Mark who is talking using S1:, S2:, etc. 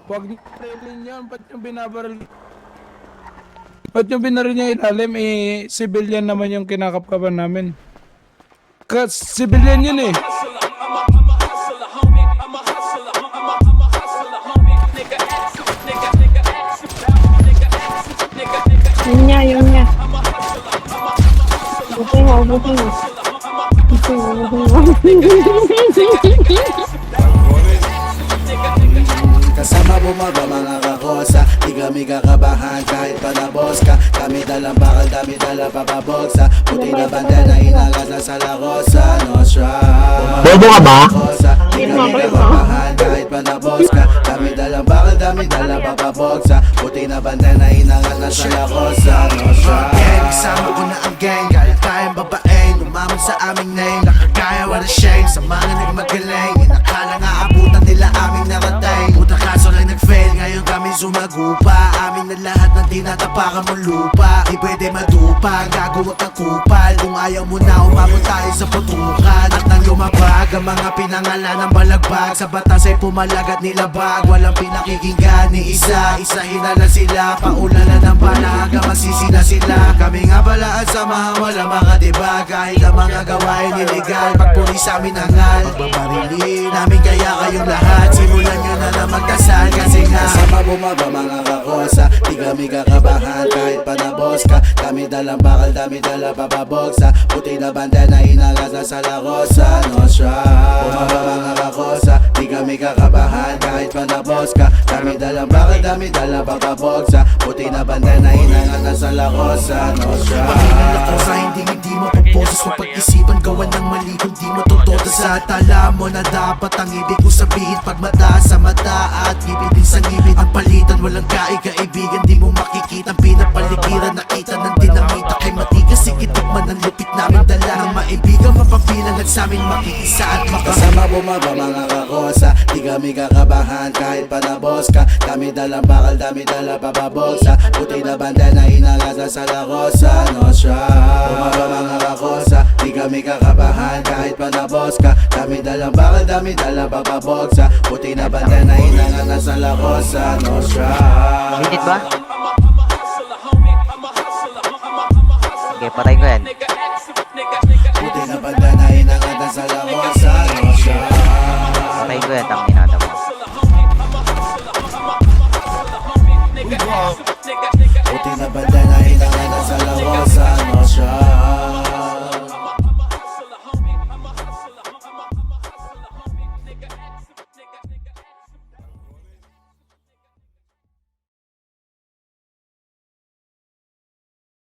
S1: Huwag niyo barilin yan. Ba't yung binabaril? Ba't yung binaril niya ilalim? Civilian naman yung kinakapkapan namin. Civilian yun eh.
S2: Yun niya. Buti mo.
S3: Kasama bumaba mga kakosa, di kami kakabahan kahit pa na boss ka. Kami dalang bakal, dami dala papaboksa. Puti na bandana, inagas na sa lakosa. No strap.
S4: Bobo ka ba?
S3: Di kami kakabahan kahit pa na boss ka. Kami dalang bakal, dami dala papaboksa. Puti na bandana, inagas na sa lakosa. No strap. Gang, kasama ko na ang gang, galit tayong babaeng umamon sa aming name, nakakaya wala shame sa mga nagmagaling. Inakala nga abutan nila aming narating. Puta kaso lang nag-fail, ngayon kami sumagupa. Amin na lahat ng tinatapakan mo lupa. Di pwede madupa, gagawag ng kupal. Kung ayaw mo na, umabot tayo sa putukan. At nang lumabag, ang mga pinangalan ng balagbag. Sa batas ay pumalag at nilabag. Walang pinakikinggan ni isa, isahin na lang sila. Paulalan ng bala hanggang masisi na sila. Kami nga pala at samahan, walang mga diba. Kahit ang mga gawain illegal, pagpuri sa amin hangal. Pagbabarili namin kaya kayong lahat. Simulan nyo na lang magdasal kasi nga sama bumaba mga kakosa, di kami kakabahan kahit pa na boss ka. Kami dalang bakal, dami dala papaboksa. Puti na bandana, inagas na sa lakosa. No strap. Bumaba mga kakosa, di kami kakabahan kahit pa na boss ka. Kami dalang bakal, dami dala papaboksa. Puti na bandana, inagas na sa lakosa. No strap. Panginoon ako sa hindi mo pagposes mo pag-isipan, gawan ng mali kung di mo tutoda sa tala mo na dapat ang ibig ko sabihin. Pag mata sa mata at ngipin din sa ngipin, ang palitan walang kaibigan. Di mo makikita ang pinapaligiran, nakita ng dinamita kay matigas. Ikitik man ang lupit namin dala ng maibigan, mapabilang at sa amin makikisa at makasama bumaba mga kakosa, di kami kakabahan kahit pa na boss ka. Kami dalang bakal, dami dala papaboksa. Puti na bandana, inagas na sa lakosa. No strap. Bumaba mga kakosa, di kami kakabahan kahit pa na boss ka. Kami dalang bakal, dami dala papaboksa. Puti na bandana, inagas na sa lakosa. No strap.
S4: Init ba? Okay, patay ko yan.
S3: Puti na bandana, inagas na sa lakosa. No strap.
S4: Patay ko yan, tang inata mo.
S3: Puti na bandana, inagas na sa lakosa.